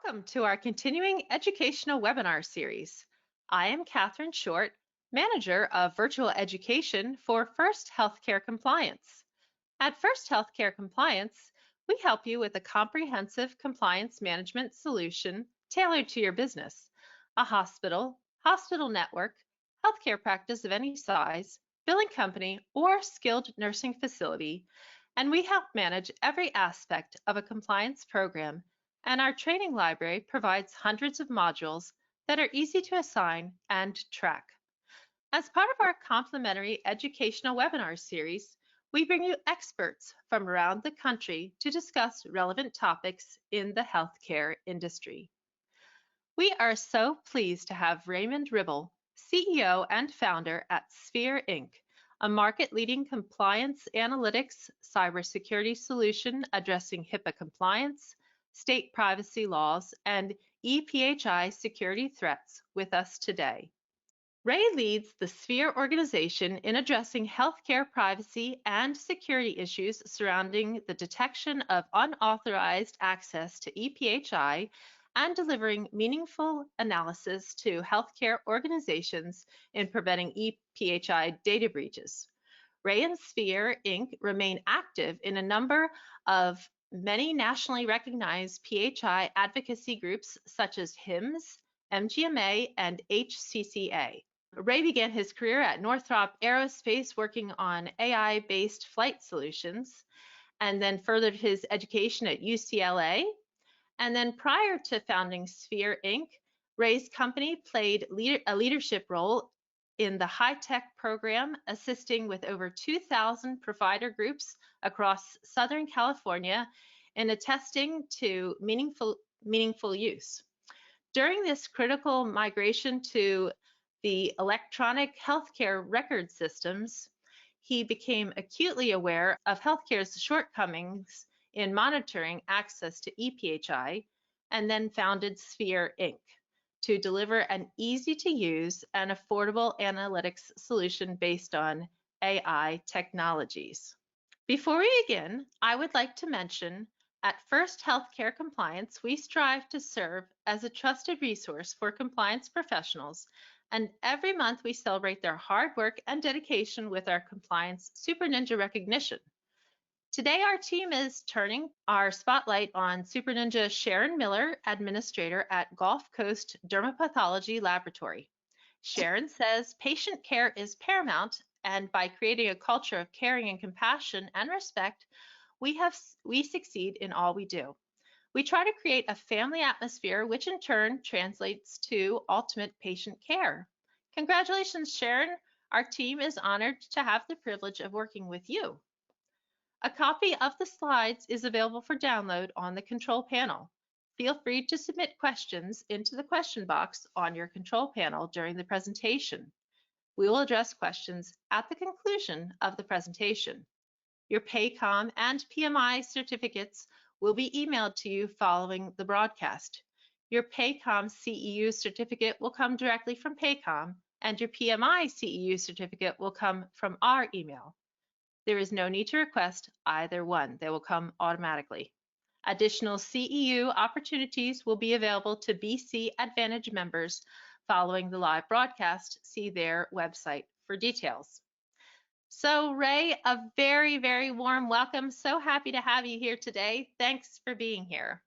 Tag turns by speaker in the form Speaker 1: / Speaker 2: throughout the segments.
Speaker 1: Welcome to our continuing educational webinar series. I am Catherine Short, Manager of Virtual Education for First Healthcare Compliance. At First Healthcare Compliance, we help you with a comprehensive compliance management solution tailored to your business, a hospital, hospital network, healthcare practice of any size, billing company, or skilled nursing facility, and we help manage every aspect of a compliance program, and our training library provides hundreds of modules that are easy to assign and track. As part of our complimentary educational webinar series, we bring you experts from around the country to discuss relevant topics in the healthcare industry. We are so pleased to have Raymond Ribble, CEO and founder at SPHER Inc., a market-leading compliance analytics cybersecurity solution addressing HIPAA compliance, state privacy laws, and ePHI security threats with us today. Ray leads the SPHER organization in addressing healthcare privacy and security issues surrounding the detection of unauthorized access to ePHI and delivering meaningful analysis to healthcare organizations in preventing ePHI data breaches. Ray and SPHER Inc. remain active in a number of many nationally recognized PHI advocacy groups such as HIMSS, MGMA, and HCCA. Ray began his career at Northrop Aerospace working on AI-based flight solutions, and then furthered his education at UCLA. And then prior to founding SPHER Inc., Ray's company played a leadership role in the high-tech program, assisting with over 2,000 provider groups across Southern California in attesting to meaningful use. During this critical migration to the electronic healthcare record systems, he became acutely aware of healthcare's shortcomings in monitoring access to ePHI, and then founded SPHER Inc. to deliver an easy-to-use and affordable analytics solution based on AI technologies. Before we begin, I would like to mention at First Healthcare Compliance, we strive to serve as a trusted resource for compliance professionals, and every month we celebrate their hard work and dedication with our Compliance Super Ninja recognition. Today, our team is turning our spotlight on Super Ninja Sharon Miller, administrator at Gulf Coast Dermapathology Laboratory. Sharon says patient care is paramount, and by creating a culture of caring and compassion and respect, we succeed in all we do. We try to create a family atmosphere, which in turn translates to ultimate patient care. Congratulations, Sharon. Our team is honored to have the privilege of working with you. A copy of the slides is available for download on the control panel. Feel free to submit questions into the question box on your control panel during the presentation. We will address questions at the conclusion of the presentation. Your PACOM and PMI certificates will be emailed to you following the broadcast. Your PACOM CEU certificate will come directly from PACOM, and your PMI CEU certificate will come from our email. There is no need to request either one. They will come automatically. Additional CEU opportunities will be available to BC Advantage members following the live broadcast. See their website for details. So Ray, a very, very warm welcome. So happy to have you here today. Thanks for being here.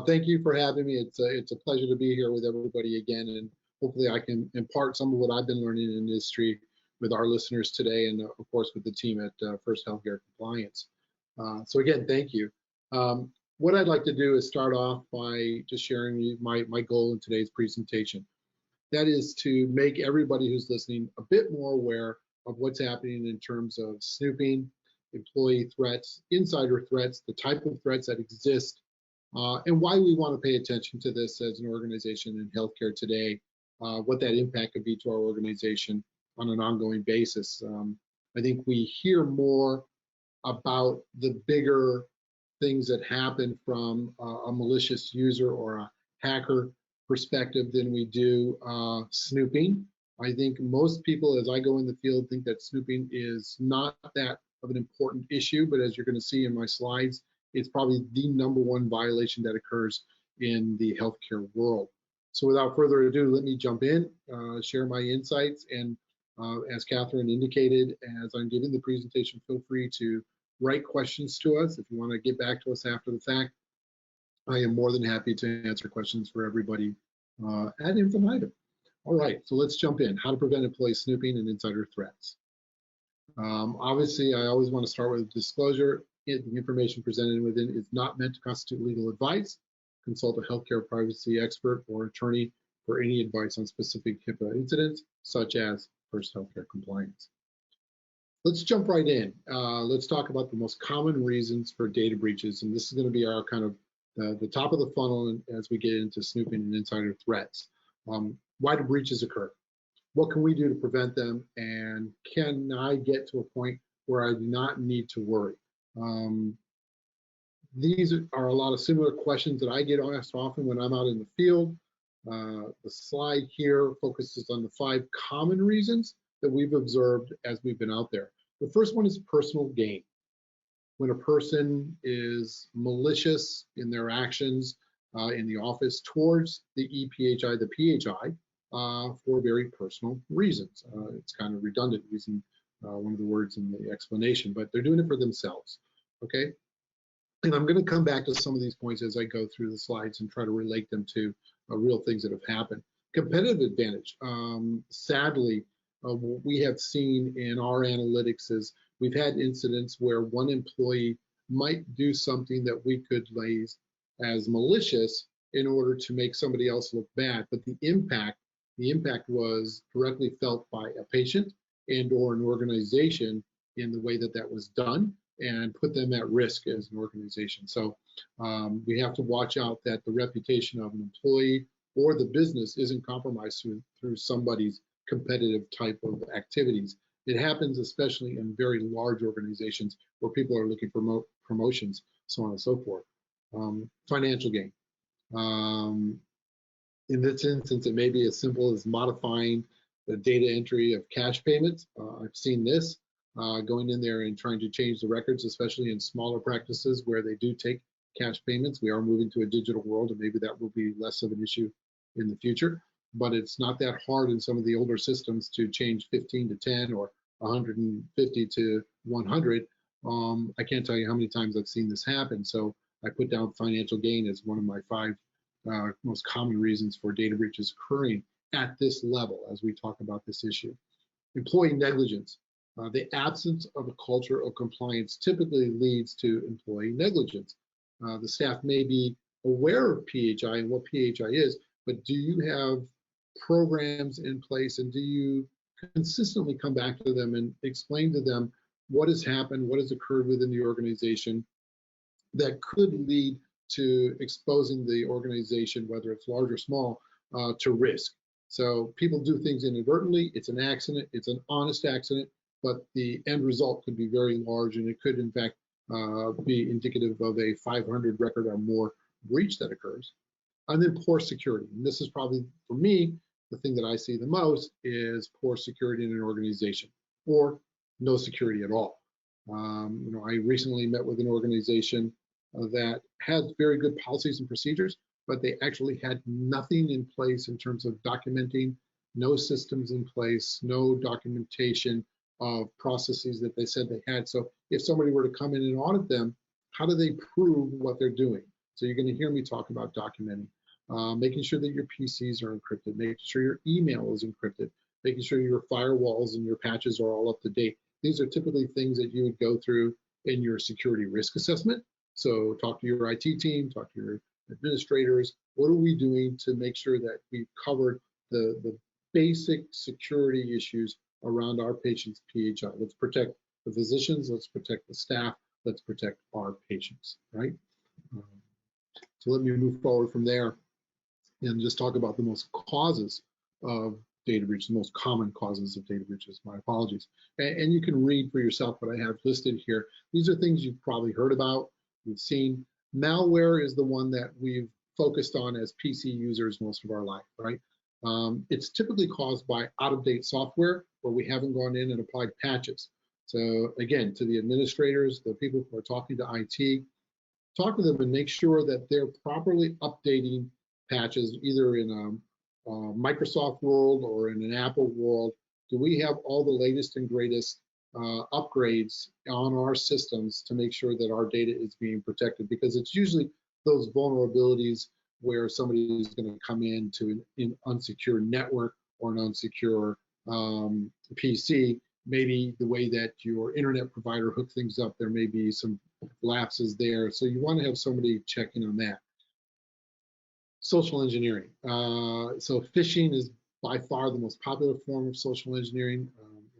Speaker 2: Thank you for having me. It's a pleasure to be here with everybody again, and hopefully I can impart some of what I've been learning in the industry with our listeners today, and of course with the team at First Healthcare Compliance. So again, thank you. What I'd like to do is start off by just sharing my goal in today's presentation. That is to make everybody who's listening a bit more aware of what's happening in terms of snooping, employee threats, insider threats, the type of threats that exist, and why we want to pay attention to this as an organization in healthcare today, what that impact could be to our organization on an ongoing basis. I think we hear more about the bigger things that happen from a malicious user or a hacker perspective than we do snooping. I think most people, as I go in the field, think that snooping is not that of an important issue, but as you're going to see in my slides, it's probably the #1 violation that occurs in the healthcare world. So without further ado, let me jump in, share my insights, and as Catherine indicated, as I'm giving the presentation, feel free to write questions to us. If you want to get back to us after the fact, I am more than happy to answer questions for everybody ad infinitum. All right, so let's jump in. How to prevent employee snooping and insider threats. Obviously, I always want to start with disclosure. The information presented within is not meant to constitute legal advice. Consult a healthcare privacy expert or attorney for any advice on specific HIPAA incidents, such as first healthcare compliance. Let's jump right in. Let's talk about the most common reasons for data breaches, and this is going to be our kind of the top of the funnel as we get into snooping and insider threats. Why do breaches occur? What can we do to prevent them? And can I get to a point where I do not need to worry? These are a lot of similar questions that I get asked often when I'm out in the field. The slide here focuses on the 5 common reasons that we've observed as we've been out there. The first one is personal gain. When a person is malicious in their actions in the office towards the ePHI, the PHI, for very personal reasons. It's kind of redundant using one of the words in the explanation, but they're doing it for themselves, okay? And I'm going to come back to some of these points as I go through the slides and try to relate them to real things that have happened. Competitive advantage. Sadly, what we have seen in our analytics is we've had incidents where one employee might do something that we could label as malicious in order to make somebody else look bad, but the impact was directly felt by a patient and or an organization in the way that that was done, and put them at risk as an organization. So we have to watch out that the reputation of an employee or the business isn't compromised through somebody's competitive type of activities. It happens especially in very large organizations where people are looking for promotions, so on and so forth. Financial gain. In this instance, it may be as simple as modifying the data entry of cash payments. I've seen this going in there and trying to change the records, especially in smaller practices where they do take cash payments. We are moving to a digital world, and maybe that will be less of an issue in the future. But it's not that hard in some of the older systems to change 15 to 10 or 150 to 100. I can't tell you how many times I've seen this happen. So I put down financial gain as one of my 5 most common reasons for data breaches occurring at this level as we talk about this issue. Employee negligence. The absence of a culture of compliance typically leads to employee negligence. The staff may be aware of PHI and what PHI is, but do you have programs in place, and do you consistently come back to them and explain to them what has happened, what has occurred within the organization that could lead to exposing the organization, whether it's large or small, to risk? So people do things inadvertently. It's an accident. It's an honest accident, but the end result could be very large, and it could, in fact, be indicative of a 500 record or more breach that occurs. And then poor security. And this is probably, for me, the thing that I see the most is poor security in an organization, or no security at all. I recently met with an organization that had very good policies and procedures, but they actually had nothing in place in terms of documenting, no systems in place, no documentation of processes that they said they had. So if somebody were to come in and audit them, how do they prove what they're doing? So you're going to hear me talk about documenting, making sure that your PCs are encrypted, making sure your email is encrypted, making sure your firewalls and your patches are all up to date. These are typically things that you would go through in your security risk assessment. So talk to your IT team, talk to your administrators. What are we doing to make sure that we've covered the basic security issues around our patients' PHI? Let's protect the physicians, let's protect the staff, let's protect our patients, right? So let me move forward from there and just talk about the most causes of data breach, the most common causes of data breaches. My apologies. And you can read for yourself what I have listed here. These are things you've probably heard about, you've seen. Malware is the one that we've focused on as PC users most of our life, right? It's typically caused by out-of-date software where we haven't gone in and applied patches. So again, to the administrators, the people who are talking to IT, talk to them and make sure that they're properly updating patches, either in a Microsoft world or in an Apple world. Do we have all the latest and greatest upgrades on our systems to make sure that our data is being protected? Because it's usually those vulnerabilities where somebody is going to come into an unsecure network or an unsecure PC. Maybe the way that your internet provider hooked things up, there may be some lapses there. So you want to have somebody checking on that. Social engineering. So phishing is by far the most popular form of social engineering.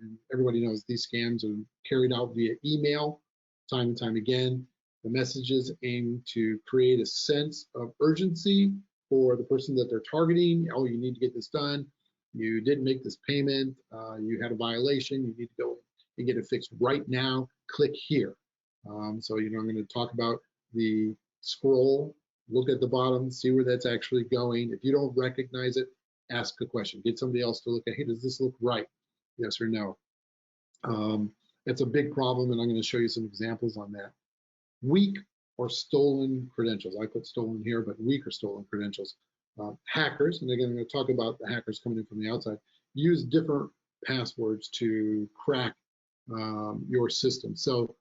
Speaker 2: And everybody knows these scams are carried out via email time and time again. The messages aim to create a sense of urgency for the person that they're targeting. Oh, you need to get this done. You didn't make this payment. You had a violation. You need to go and get it fixed right now. Click here. So, I'm going to talk about the scroll. Look at the bottom, see where that's actually going. If you don't recognize it, ask a question. Get somebody else to look at, hey, does this look right? Yes or no? It's a big problem, and I'm going to show you some examples on that. Weak or stolen credentials. I put stolen here, but weak or stolen credentials. Hackers, and again, I'm going to talk about the hackers coming in from the outside, use different passwords to crack your system. So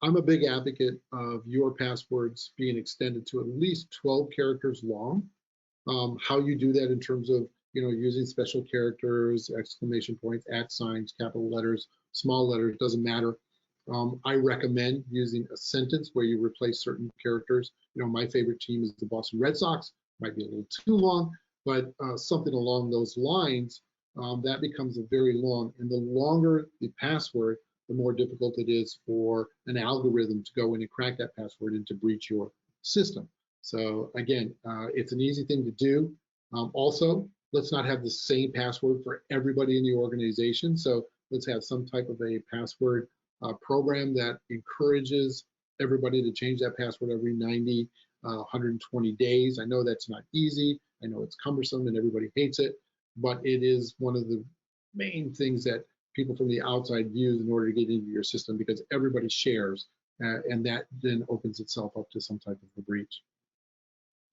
Speaker 2: I'm a big advocate of your passwords being extended to at least 12 characters long. How you do that in terms of using special characters, exclamation points, @ signs, capital letters, small letters, doesn't matter. I recommend using a sentence where you replace certain characters. My favorite team is the Boston Red Sox. Might be a little too long, but something along those lines, that becomes a very long. And the longer the password, the more difficult it is for an algorithm to go in and crack that password and to breach your system. So again, it's an easy thing to do. Also, let's not have the same password for everybody in the organization. So let's have some type of a password program that encourages everybody to change that password every 90, 120 days. I know that's not easy. I know it's cumbersome and everybody hates it, but it is one of the main things that people from the outside use in order to get into your system, because everybody shares, and that then opens itself up to some type of a breach.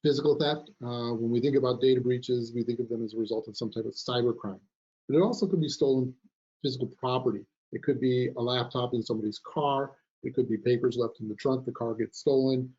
Speaker 2: Physical theft, when we think about data breaches, we think of them as a result of some type of cybercrime, but it also could be stolen physical property. It could be a laptop in somebody's car. It could be papers left in the trunk. The car gets stolen.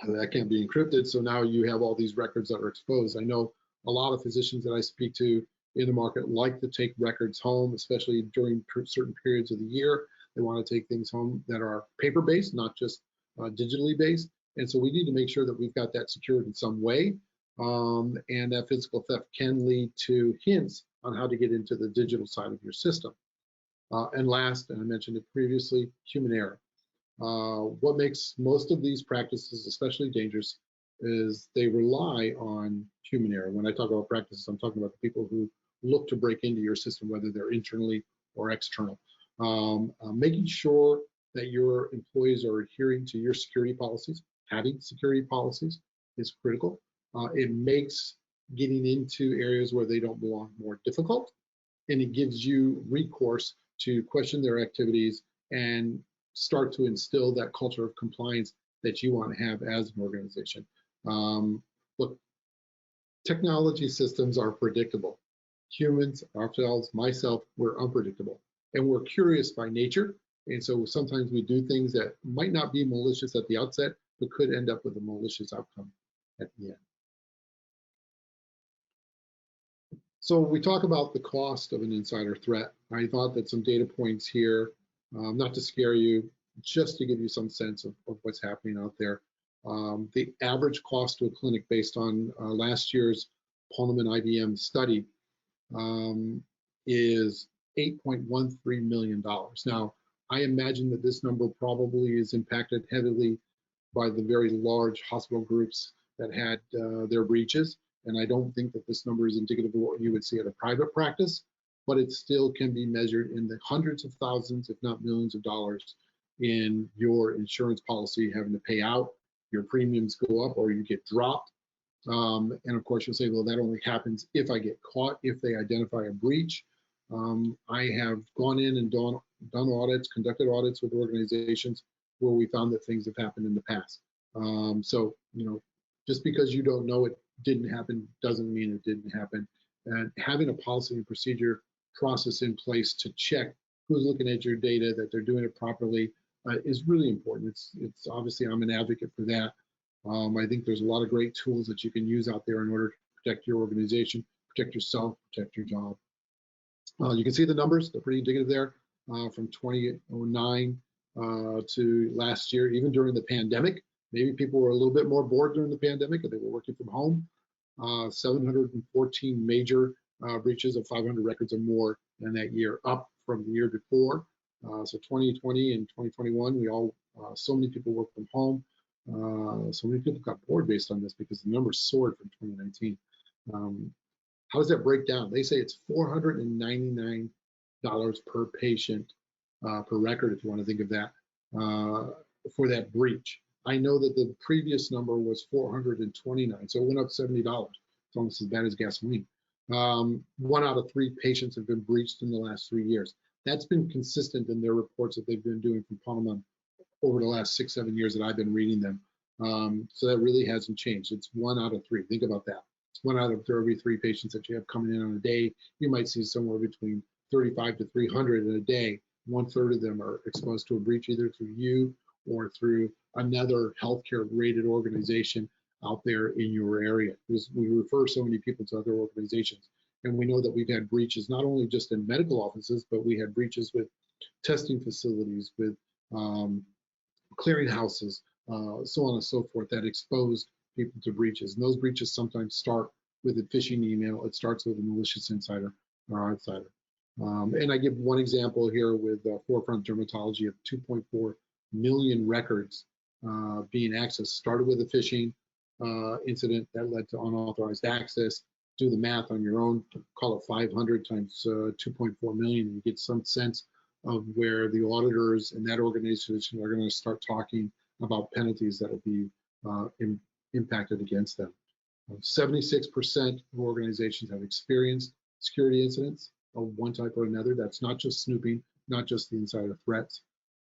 Speaker 2: That can't be encrypted, so now you have all these records that are exposed. I know a lot of physicians that I speak to in the market like to take records home, especially during certain periods of the year. They want to take things home that are paper-based, not just digitally based. And so we need to make sure that we've got that secured in some way. And that physical theft can lead to hints on how to get into the digital side of your system. And last, and I mentioned it previously, human error. What makes most of these practices especially dangerous is they rely on human error. When I talk about practices, I'm talking about the people who look to break into your system, whether they're internally or external. Making sure that your employees are adhering to your security policies, having security policies is critical. It makes getting into areas where they don't belong more difficult, and it gives you recourse to question their activities and start to instill that culture of compliance that you want to have as an organization. Look, technology systems are predictable. Humans, ourselves, myself, we're unpredictable, and we're curious by nature. And so sometimes we do things that might not be malicious at the outset, but could end up with a malicious outcome at the end. So we talk about the cost of an insider threat. I thought that some data points here, not to scare you, just to give you some sense of what's happening out there. The average cost to a clinic based on last year's Pullman IBM study is $8.13 million. Now, I imagine that this number probably is impacted heavily by the very large hospital groups that had their breaches. And I don't think that this number is indicative of what you would see at a private practice, but it still can be measured in the hundreds of thousands, if not millions of dollars in your insurance policy having to pay out. Your premiums go up or you get dropped. And of course, you'll say, well, that only happens if I get caught, if they identify a breach. I have gone in and done audits, conducted audits with organizations where we found that things have happened in the past. So, just because you don't know it didn't happen doesn't mean it didn't happen. And having a policy and procedure process in place to check who's looking at your data, that they're doing it properly, is really important. It's obviously, I'm an advocate for that. I think there's a lot of great tools that you can use out there in order to protect your organization, protect yourself, protect your job. You can see the numbers, they're pretty indicative there, from 2009 to last year, even during the pandemic. Maybe people were a little bit more bored during the pandemic and they were working from home. 714 major breaches of 500 records or more in that year, up from the year before. So 2020 and 2021, so many people work from home. So many people got bored based on this because the numbers soared from 2019. How does that break down? They say it's $499 per patient per record, if you want to think of that, for that breach. I know that the previous number was $429, so it went up $70. It's almost as bad as gasoline. 1 out of 3 patients have been breached in the last 3 years. That's been consistent in their reports that they've been doing from Panama over the last 6-7 years that I've been reading them. So that really hasn't changed. It's 1 out of 3. Think about that. 1 out of every 3 patients that you have coming in on a day, you might see somewhere between 35 to 300 in a day. 1/3 of them are exposed to a breach either through you or through another healthcare rated organization out there in your area. Because we refer so many people to other organizations. And we know that we've had breaches not only just in medical offices, but we had breaches with testing facilities, with clearinghouses, so on and so forth, that exposed people to breaches. And those breaches sometimes start with a phishing email. It starts with a malicious insider or outsider. And I give one example here with Forefront Dermatology of 2.4 million records being accessed. Started with a phishing incident that led to unauthorized access. Do the math on your own, call it 500 times 2.4 million, and you get some sense of where the auditors in that organization are going to start talking about penalties that will be impacted against them. 76% of organizations have experienced security incidents of one type or another. That's not just snooping, not just the insider threats.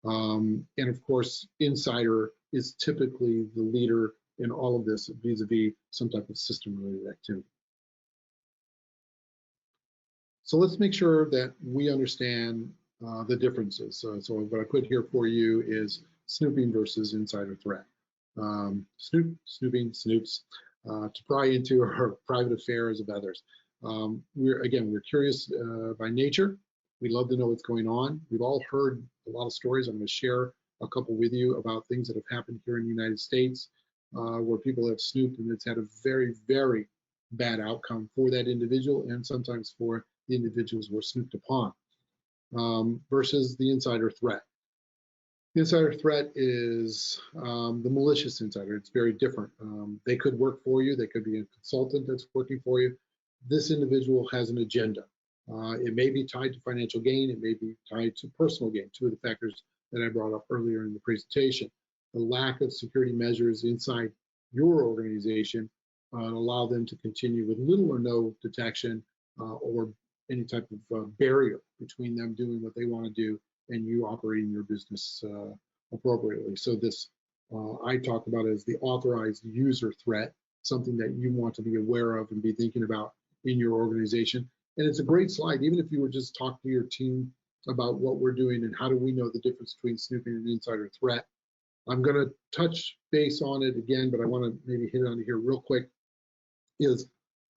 Speaker 2: And of course, insider is typically the leader in all of this vis-a-vis some type of system-related activity. So let's make sure that we understand the differences. So what I put here for you is snooping versus insider threat. Snooping, snoops, to pry into our private affairs of others. We're curious by nature. We love to know what's going on. We've all heard a lot of stories. I'm going to share a couple with you about things that have happened here in the United States where people have snooped and it's had a very, very bad outcome for that individual and sometimes for the individuals who are snooped upon, versus the insider threat. The insider threat is the malicious insider. It's very different. They could work for you. They could be a consultant that's working for you. This individual has an agenda. It may be tied to financial gain. It may be tied to personal gain, 2 of the factors that I brought up earlier in the presentation. The lack of security measures inside your organization allow them to continue with little or no detection or any type of barrier between them doing what they want to do and you operating your business appropriately. So this I talk about as the authorized user threat, something that you want to be aware of and be thinking about in your organization. And it's a great slide, even if you were just talking to your team about what we're doing and how do we know the difference between snooping and insider threat. I'm going to touch base on it again, but I want to maybe hit on it here real quick.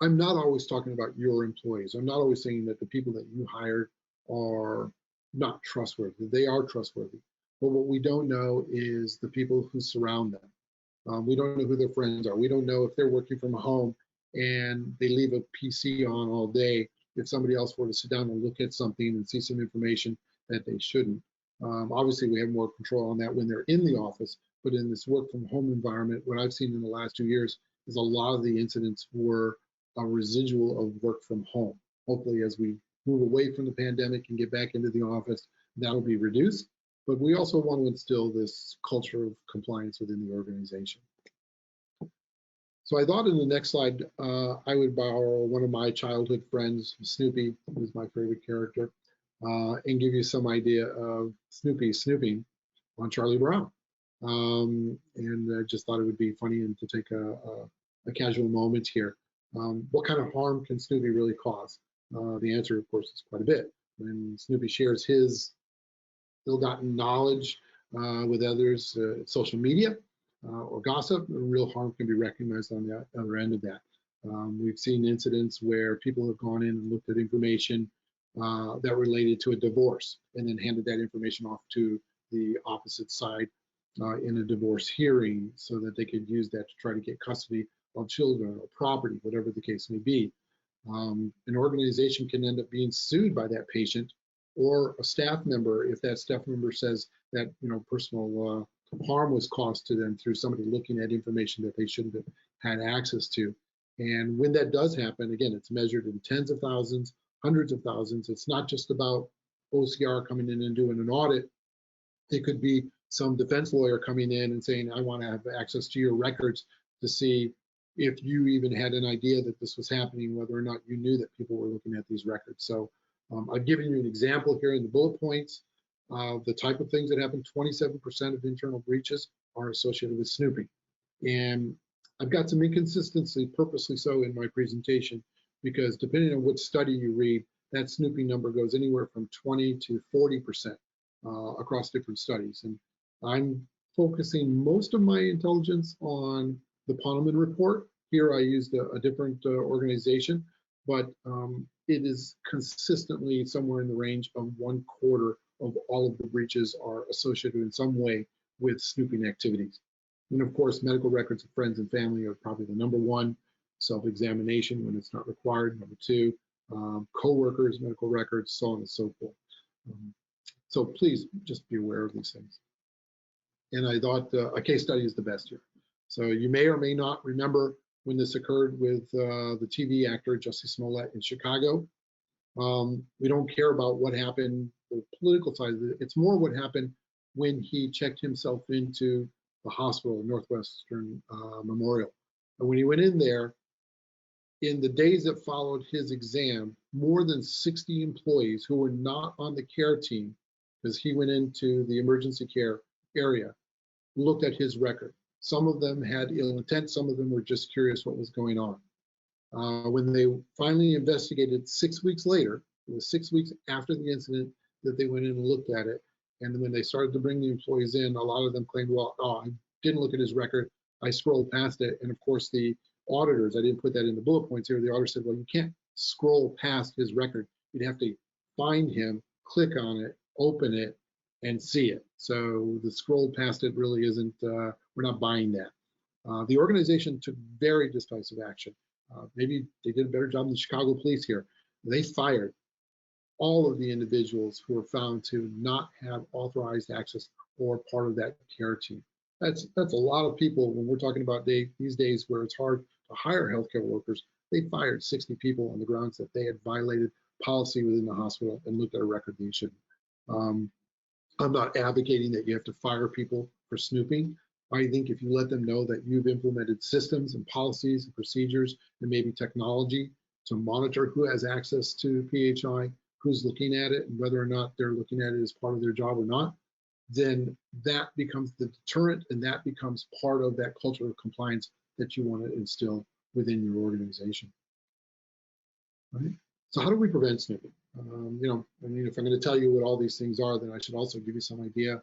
Speaker 2: I'm not always talking about your employees. I'm not always saying that the people that you hired are not trustworthy. They are trustworthy. But what we don't know is the people who surround them. We don't know who their friends are. We don't know if they're working from home and they leave a PC on all day. If somebody else were to sit down and look at something and see some information that they shouldn't. Obviously, we have more control on that when they're in the office, but in this work from home environment, what I've seen in the last 2 years is a lot of the incidents were a residual of work from home. Hopefully, as we move away from the pandemic and get back into the office, that'll be reduced. But we also want to instill this culture of compliance within the organization. So I thought in the next slide, I would borrow one of my childhood friends, Snoopy, who's my favorite character, and give you some idea of Snoopy snooping on Charlie Brown. And I just thought it would be funny and to take a casual moment here. What kind of harm can Snoopy really cause? The answer, of course, is quite a bit. When Snoopy shares his ill-gotten knowledge with others, social media or gossip, real harm can be recognized on the other end of that. We've seen incidents where people have gone in and looked at information that related to a divorce and then handed that information off to the opposite side in a divorce hearing so that they could use that to try to get custody of children or property, whatever the case may be. An organization can end up being sued by that patient or a staff member if that staff member says that personal harm was caused to them through somebody looking at information that they shouldn't have had access to. And when that does happen, again, it's measured in tens of thousands, hundreds of thousands. It's not just about OCR coming in and doing an audit. It could be some defense lawyer coming in and saying, I want to have access to your records to see if you even had an idea that this was happening, whether or not you knew that people were looking at these records. So I've given you an example here in the bullet points of the type of things that happen. 27% of internal breaches are associated with snooping. And I've got some inconsistency, purposely so, in my presentation, because depending on what study you read, that snooping number goes anywhere from 20 to 40% across different studies. And I'm focusing most of my intelligence on the Poneman report. Here I used a different organization, but it is consistently somewhere in the range of 1/4 of all of the breaches are associated in some way with snooping activities. And of course, medical records of friends and family are probably the number one. Self-examination when it's not required, number two. Co-workers, medical records, so on and so forth. So please just be aware of these things. And I thought a case study is the best here. So you may or may not remember when this occurred with the TV actor Jussie Smollett in Chicago. We don't care about what happened, the political side of it. It's more what happened when he checked himself into the hospital, Northwestern Memorial. And when he went in there, in the days that followed his exam, more than 60 employees who were not on the care team, because he went into the emergency care area, looked at his record. Some of them had ill intent, some of them were just curious what was going on. When they finally investigated 6 weeks later, it was 6 weeks after the incident that they went in and looked at it. And then when they started to bring the employees in, a lot of them claimed, well, I didn't look at his record, I scrolled past it. And of course, the auditors, I didn't put that in the bullet points here, the auditor said, well, you can't scroll past his record. You'd have to find him, click on it, open it, and see it. So the scroll past it really isn't, we're not buying that. The organization took very decisive action. Maybe they did a better job than the Chicago police here. They fired all of the individuals who were found to not have authorized access or part of that care team. That's a lot of people when we're talking about these days where it's hard to hire healthcare workers. They fired 60 people on the grounds that they had violated policy within the hospital and looked at a record they shouldn't. I'm not advocating that you have to fire people for snooping. I think if you let them know that you've implemented systems and policies and procedures and maybe technology to monitor who has access to PHI, who's looking at it, and whether or not they're looking at it as part of their job or not, then that becomes the deterrent and that becomes part of that culture of compliance that you want to instill within your organization. Right? So how do we prevent snooping? If I'm going to tell you what all these things are, then I should also give you some idea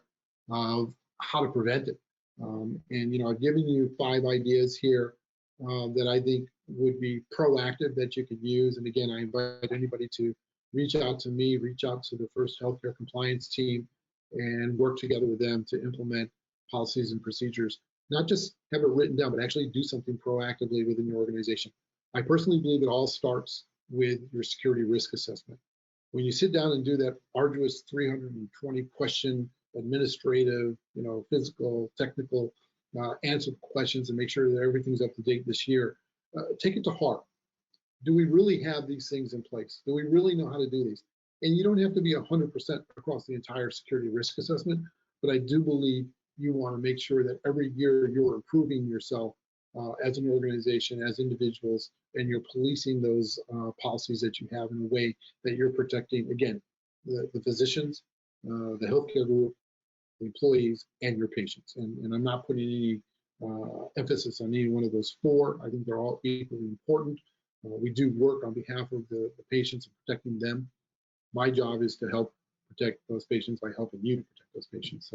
Speaker 2: of how to prevent it. I've given you 5 ideas here that I think would be proactive that you could use. And again, I invite anybody to reach out to me, reach out to the First Healthcare Compliance team, and work together with them to implement policies and procedures. Not just have it written down, but actually do something proactively within your organization. I personally believe it all starts with your security risk assessment. When you sit down and do that arduous 320 question administrative, physical, technical answer questions and make sure that everything's up to date this year, take it to heart. Do we really have these things in place? Do we really know how to do these? And you don't have to be 100% across the entire security risk assessment, but I do believe you want to make sure that every year you're improving yourself as an organization, as individuals, and you're policing those policies that you have in a way that you're protecting, again, the physicians, the healthcare group, the employees, and your patients. And I'm not putting any emphasis on any one of those four. I think they're all equally important. We do work on behalf of the patients and protecting them. My job is to help protect those patients by helping you to protect those patients,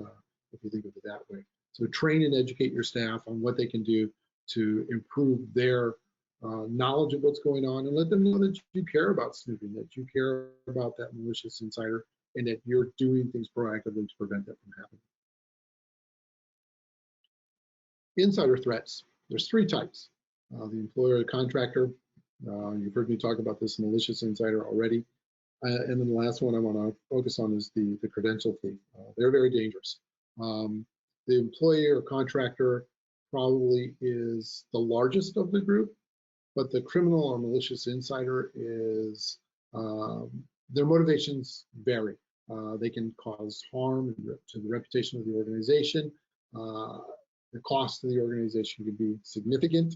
Speaker 2: if you think of it that way. So train and educate your staff on what they can do to improve their knowledge of what's going on, and let them know that you care about snooping, that you care about that malicious insider, and that you're doing things proactively to prevent that from happening. Insider threats, there's three types. The employer contractor, you've heard me talk about this malicious insider already. And then the last one I want to focus on is the credential theme. They're very dangerous. The employer or contractor probably is the largest of the group, but the criminal or malicious insider is, their motivations vary. They can cause harm to the reputation of the organization. The cost to the organization could be significant.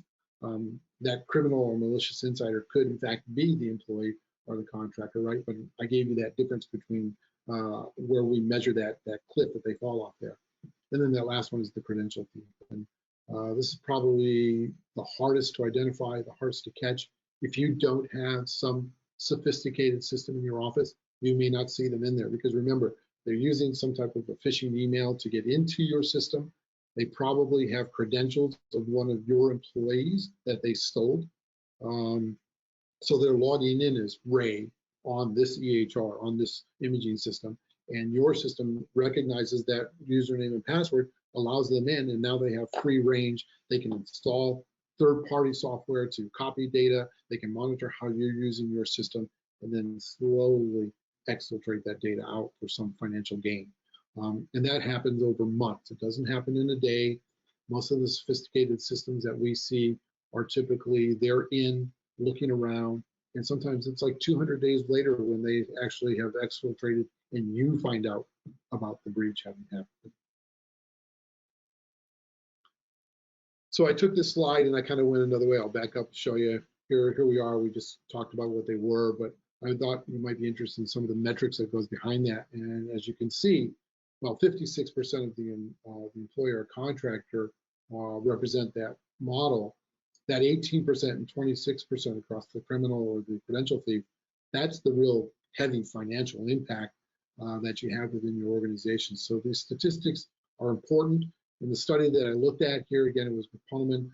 Speaker 2: That criminal or malicious insider could in fact be the employee or the contractor, right? But I gave you that difference between where we measure that cliff that they fall off there. And then that last one is the credential theme. And this is probably the hardest to identify, the hardest to catch. If you don't have some sophisticated system in your office, you may not see them in there, because remember, they're using some type of a phishing email to get into your system. They probably have credentials of one of your employees that they stole. So they're logging in as Ray on this EHR, on this imaging system, and your system recognizes that username and password, allows them in, and now they have free range. They can install third-party software to copy data. They can monitor how you're using your system, and then slowly exfiltrate that data out for some financial gain. And that happens over months. It doesn't happen in a day. Most of the sophisticated systems that we see are typically, they're in, looking around, and sometimes it's like 200 days later when they actually have exfiltrated and you find out about the breach having happened. So I took this slide and I kind of went another way. I'll back up to show you. Here we are. We just talked about what they were, but I thought you might be interested in some of the metrics that goes behind that. And as you can see, well, 56% of the employer contractor represent that model. That 18% and 26% across the criminal or the credential thief, that's the real heavy financial impact that you have within your organization. So these statistics are important. In the study that I looked at here, again, it was with Pullman,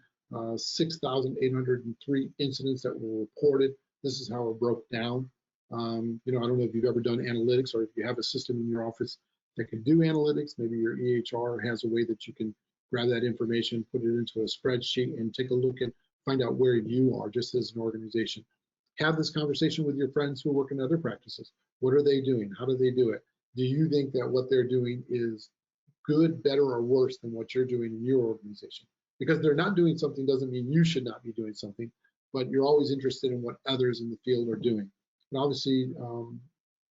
Speaker 2: 6,803 incidents that were reported. This is how it broke down. You know, I don't know if you've ever done analytics, or if you have a system in your office that can do analytics. Maybe your EHR has a way that you can grab that information, put it into a spreadsheet, and take a look and find out where you are just as an organization. Have this conversation with your friends who work in other practices. What are they doing? How do they do it? Do you think that what they're doing is good, better, or worse than what you're doing in your organization? Because they're not doing something doesn't mean you should not be doing something, but you're always interested in what others in the field are doing. And obviously,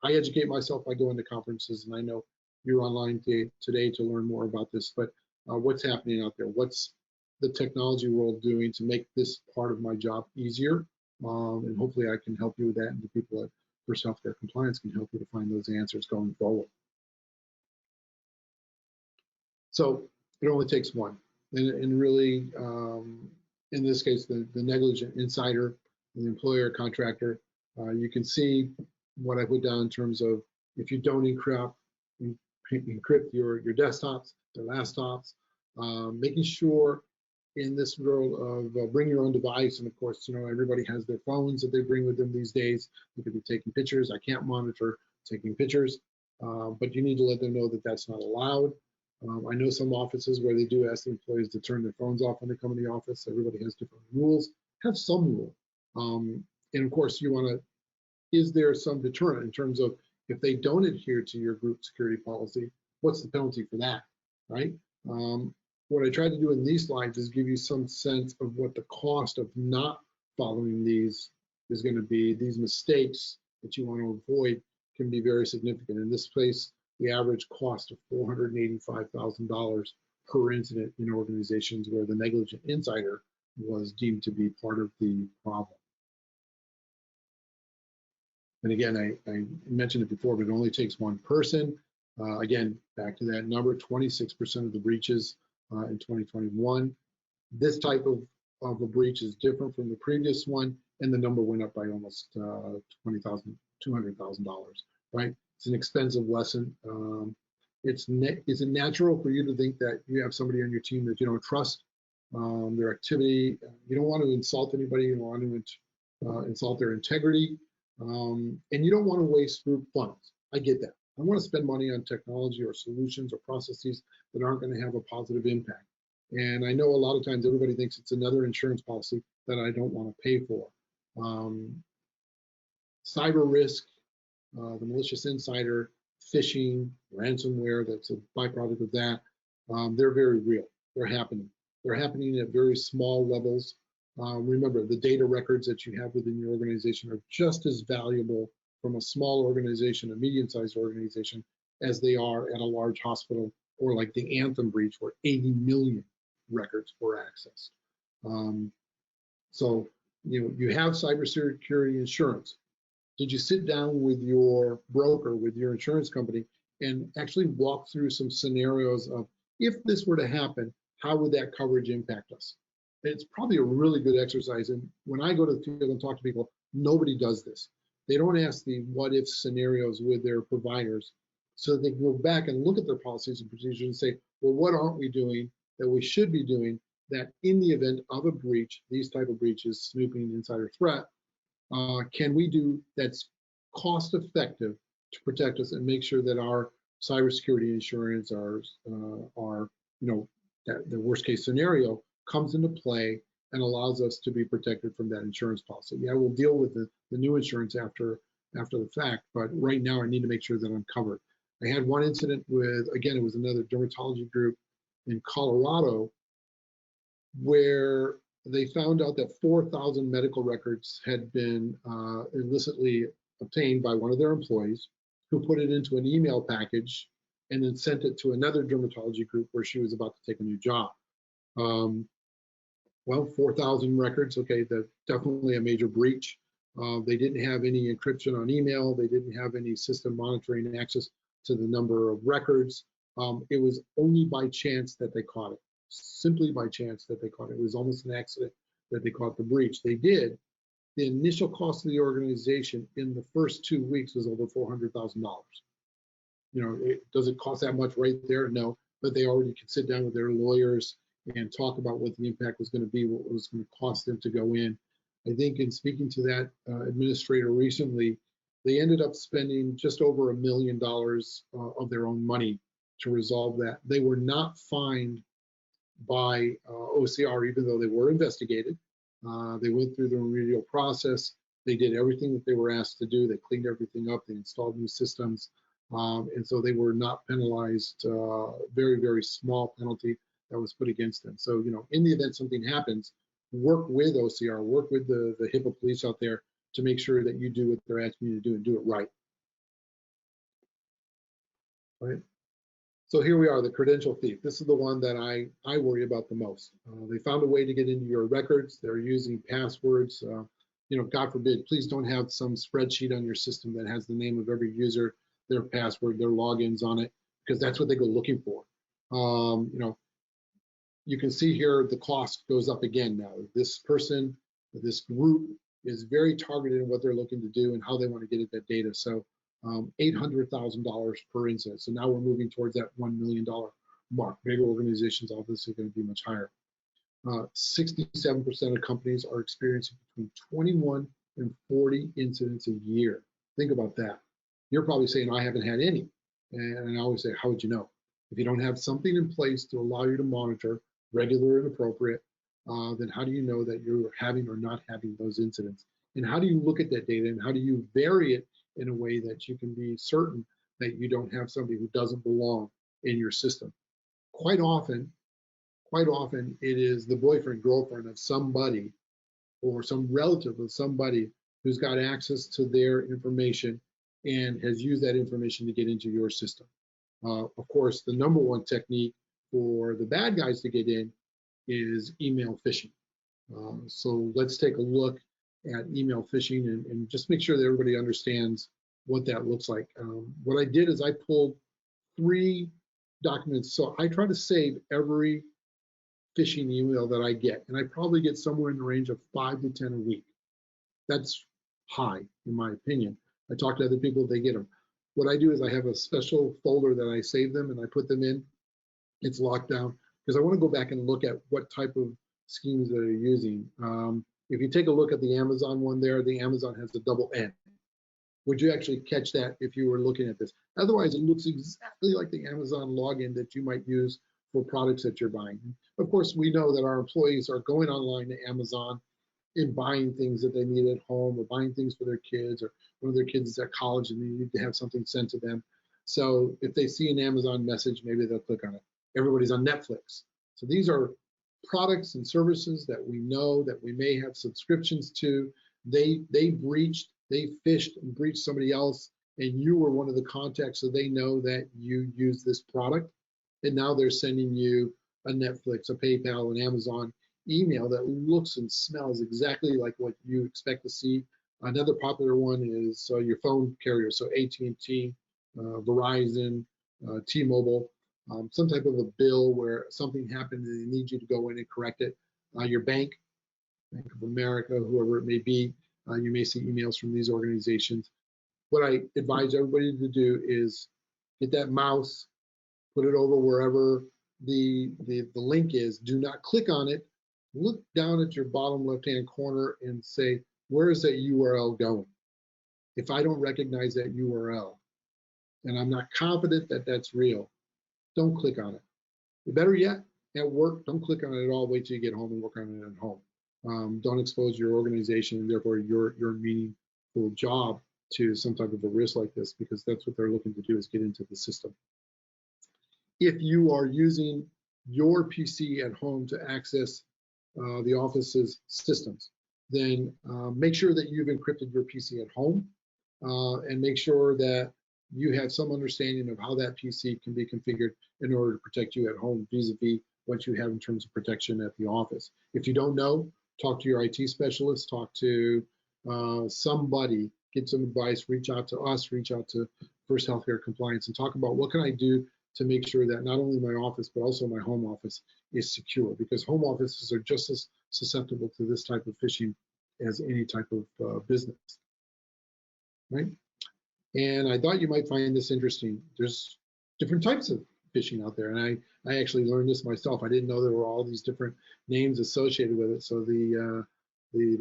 Speaker 2: I educate myself. I go into conferences, and I know you're online today to learn more about this, but what's happening out there? What's the technology world doing to make this part of my job easier? And hopefully I can help you with that, and the people at First Healthcare Compliance can help you to find those answers going forward. So it only takes one. And really, in this case, the negligent insider, the employer contractor, you can see what I put down in terms of, if you don't encrypt your desktops, your laptops, making sure in this world of bring your own device, and of course, you know, everybody has their phones that they bring with them these days. You could be taking pictures. I can't monitor taking pictures, but you need to let them know that that's not allowed. I know some offices where they do ask the employees to turn their phones off when they come in the office. Everybody has different rules. Have some rule. And of course, you want to, is there some deterrent in terms of, if they don't adhere to your group security policy, what's the penalty for that, right? What I tried to do in these slides is give you some sense of what the cost of not following these is going to be. These mistakes that you want to avoid can be very significant. In this place, the average cost of $485,000 per incident in organizations where the negligent insider was deemed to be part of the problem. And again, I mentioned it before, but it only takes one person. Again, back to that number, 26% of the breaches in 2021. This type of a breach is different from the previous one, and the number went up by almost $200,000, right? It's an expensive lesson. Is it natural for you to think that you have somebody on your team that you don't trust, their activity? You don't want to insult anybody. You don't want to insult their integrity, and you don't want to waste group funds. I get that. I want to spend money on technology or solutions or processes that aren't going to have a positive impact. And I know a lot of times everybody thinks it's another insurance policy that I don't want to pay for. Cyber risk, the malicious insider, phishing, ransomware, that's a byproduct of that. They're very real. They're happening. They're happening at very small levels. Remember, the data records that you have within your organization are just as valuable from a small organization, a medium-sized organization, as they are at a large hospital, or like the Anthem breach where 80 million records were accessed. So you have cybersecurity insurance. Did you sit down with your broker, with your insurance company, and actually walk through some scenarios of, if this were to happen, how would that coverage impact us? It's probably a really good exercise. And when I go to the field and talk to people, nobody does this. They don't ask the what if scenarios with their providers, so that they can go back and look at their policies and procedures and say, well, what aren't we doing that we should be doing, that in the event of a breach, these type of breaches, snooping, insider threat, can we do that's cost effective to protect us and make sure that our cybersecurity insurance, that the worst case scenario comes into play and allows us to be protected from that insurance policy. Yeah, we'll deal with the new insurance after the fact, but right now I need to make sure that I'm covered. I had one incident with, again, it was another dermatology group in Colorado, where they found out that 4,000 medical records had been illicitly obtained by one of their employees, who put it into an email package and then sent it to another dermatology group where she was about to take a new job. Well, 4,000 records, okay, that's definitely a major breach. They didn't have any encryption on email. They didn't have any system monitoring access to the number of records. It was only by chance that they caught it, simply by chance that they caught it. It was almost an accident that they caught the breach. They did. The initial cost of the organization in the first 2 weeks was over $400,000. Does it cost that much right there? No, but they already could sit down with their lawyers and talk about what the impact was going to be, what it was going to cost them to go in. I think in speaking to that administrator recently, they ended up spending just over $1 million of their own money to resolve that. They were not fined by OCR, even though they were investigated. They went through the remedial process. They did everything that they were asked to do. They cleaned everything up. They installed new systems. And so they were not penalized. Very, very small penalty that was put against them. So, in the event something happens, work with OCR, work with the HIPAA police out there to make sure that you do what they're asking you to do and do it right. Right. So here we are, the credential thief. This is the one that I worry about the most. They found a way to get into your records. They're using passwords. God forbid, please don't have some spreadsheet on your system that has the name of every user, their password, their logins on it, because that's what they go looking for. You can see here the cost goes up again now. This person, this group is very targeted in what they're looking to do and how they want to get at that data. So $800,000 per incident. So now we're moving towards that $1 million mark. Bigger organizations obviously going to be much higher. 67% of companies are experiencing between 21 and 40 incidents a year. Think about that. You're probably saying, I haven't had any. And I always say, how would you know? If you don't have something in place to allow you to monitor regular and appropriate, then how do you know that you're having or not having those incidents? And how do you look at that data, and how do you vary it in a way that you can be certain that you don't have somebody who doesn't belong in your system? Quite often it is the boyfriend, girlfriend of somebody, or some relative of somebody who's got access to their information and has used that information to get into your system. Of course, the number one technique for the bad guys to get in is email phishing. So let's take a look at email phishing and just make sure that everybody understands what that looks like. What I did is I pulled 3 documents. So I try to save every phishing email that I get, and I probably get somewhere in the range of 5 to 10 a week. That's high, in my opinion. I talk to other people, they get them. What I do is I have a special folder that I save them and I put them in. It's locked down because I want to go back and look at what type of schemes that are using. If you take a look at the Amazon one there, the Amazon has a double N. Would you actually catch that if you were looking at this? Otherwise, it looks exactly like the Amazon login that you might use for products that you're buying. Of course, we know that our employees are going online to Amazon and buying things that they need at home, or buying things for their kids, or one of their kids is at college and they need to have something sent to them. So if they see an Amazon message, maybe they'll click on it. Everybody's on Netflix. So these are products and services that we know that we may have subscriptions to. They breached, they phished and breached somebody else, and you were one of the contacts, so they know that you use this product. And now they're sending you a Netflix, a PayPal, an Amazon email that looks and smells exactly like what you expect to see. Another popular one is your phone carrier, so AT&T, Verizon, T-Mobile, some type of a bill where something happened and they need you to go in and correct it. Your bank, Bank of America, whoever it may be, you may see emails from these organizations. What I advise everybody to do is get that mouse, put it over wherever the link is. Do not click on it. Look down at your bottom left-hand corner and say, where is that URL going? If I don't recognize that URL, and I'm not confident that that's real, don't click on it. Better yet, at work, don't click on it at all. Wait till you get home and work on it at home. Don't expose your organization and therefore your meaningful job to some type of a risk like this, because that's what they're looking to do, is get into the system. If you are using your PC at home to access the office's systems, then make sure that you've encrypted your PC at home, and make sure that you have some understanding of how that PC can be configured in order to protect you at home vis-a-vis what you have in terms of protection at the office. If you don't know, talk to your IT specialist, talk to somebody, get some advice, reach out to us, reach out to First Healthcare Compliance, and talk about what can I do to make sure that not only my office, but also my home office is secure, because home offices are just as susceptible to this type of phishing as any type of business, right? And I thought you might find this interesting. There's different types of phishing out there, and I actually learned this myself. I didn't know there were all these different names associated with it. So the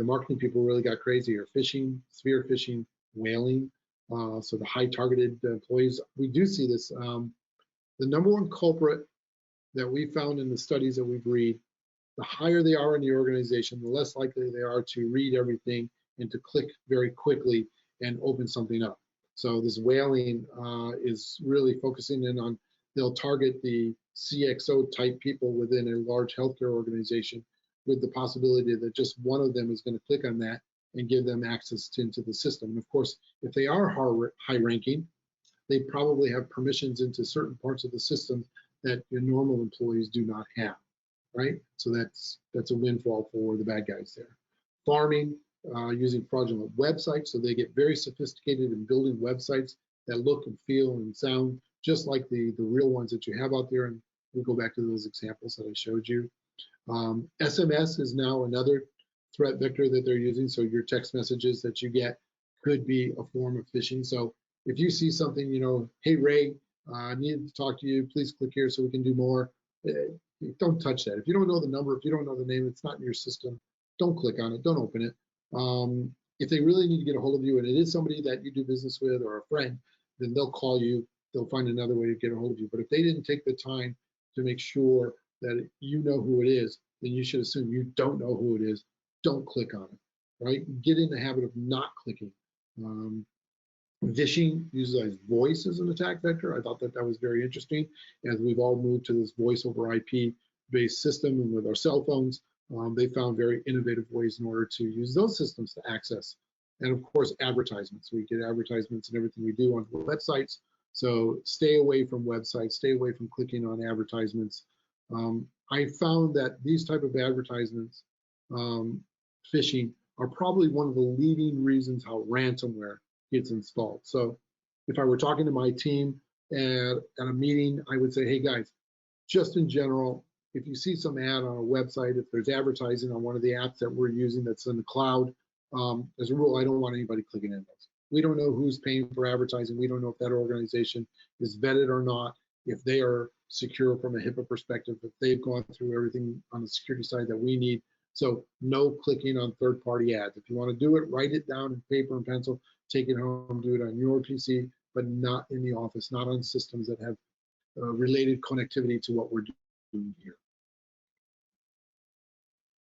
Speaker 2: marketing people really got crazy here. Phishing, spear phishing, whaling. So the high targeted employees. We do see this. The number one culprit that we found in the studies that we've read, the higher they are in the organization, the less likely they are to read everything and to click very quickly and open something up. So this whaling is really focusing in on, they'll target the CXO type people within a large healthcare organization, with the possibility that just one of them is going to click on that and give them access into the system. And of course, if they are high ranking, they probably have permissions into certain parts of the system that your normal employees do not have, right? So that's a windfall for the bad guys there. Farming, using fraudulent websites, so they get very sophisticated in building websites that look and feel and sound just like the real ones that you have out there, and we'll go back to those examples that I showed you. SMS is now another threat vector that they're using, so your text messages that you get could be a form of phishing. So if you see something, hey Ray, I need to talk to you, please click here so we can do more, don't touch that. If you don't know the number, if you don't know the name, it's not in your system, don't click on it, don't open it. If they really need to get a hold of you and it is somebody that you do business with or a friend, then they'll call you, they'll find another way to get a hold of you. But if they didn't take the time to make sure that you know who it is, then you should assume you don't know who it is, don't click on it, right? Get in the habit of not clicking. Phishing uses voice as an attack vector. I thought that was very interesting, as we've all moved to this voice over IP based system, and with our cell phones, they found very innovative ways in order to use those systems to access. And of course, advertisements. We get advertisements and everything we do on websites. So stay away from websites, stay away from clicking on advertisements. I found that these type of advertisements, phishing, are probably one of the leading reasons how ransomware gets installed. So if I were talking to my team, at a meeting, I would say, hey guys, just in general, if you see some ad on a website, if there's advertising on one of the apps that we're using that's in the cloud, as a rule, I don't want anybody clicking in those. We don't know who's paying for advertising. We don't know if that organization is vetted or not, if they are secure from a HIPAA perspective, if they've gone through everything on the security side that we need. So no clicking on third-party ads. If you want to do it, write it down in paper and pencil, take it home, do it on your PC, but not in the office, not on systems that have related connectivity to what we're doing here.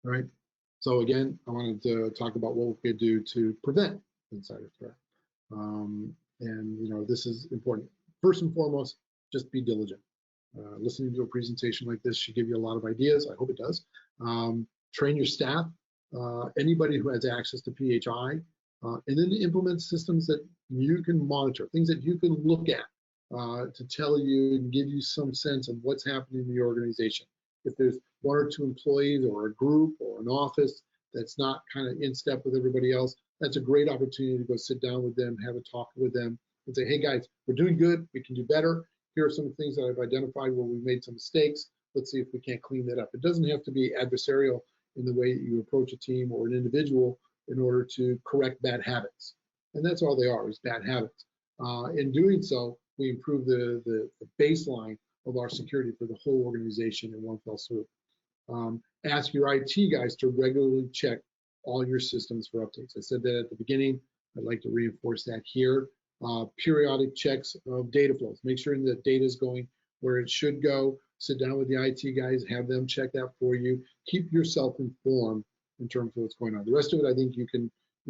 Speaker 2: All right. So again, I wanted to talk about what we could do to prevent insider threat. And you know, this is important. First and foremost, just be diligent. Listening to a presentation like this should give you a lot of ideas. I hope it does. Train your staff, anybody who has access to PHI, and then implement systems that you can monitor, things that you can look at to tell you and give you some sense of what's happening in the organization. If there's one or two employees or a group or an office that's not kind of in step with everybody else, that's a great opportunity to go sit down with them, have a talk with them, and say, hey guys, we're doing good, we can do better. Here are some things that I've identified where we've made some mistakes. Let's see if we can't clean that up. It doesn't have to be adversarial in the way that you approach a team or an individual in order to correct bad habits. And that's all they are, is bad habits. In doing so, we improve the baseline of our security for the whole organization in one fell swoop. Ask your IT guys to regularly check all your systems for updates. I said that at the beginning. I'd like to reinforce that here. Periodic checks of data flows. Make sure that data is going where it should go. Sit down with the IT guys, have them check that for you. Keep yourself informed in terms of what's going on. The rest of it, I think you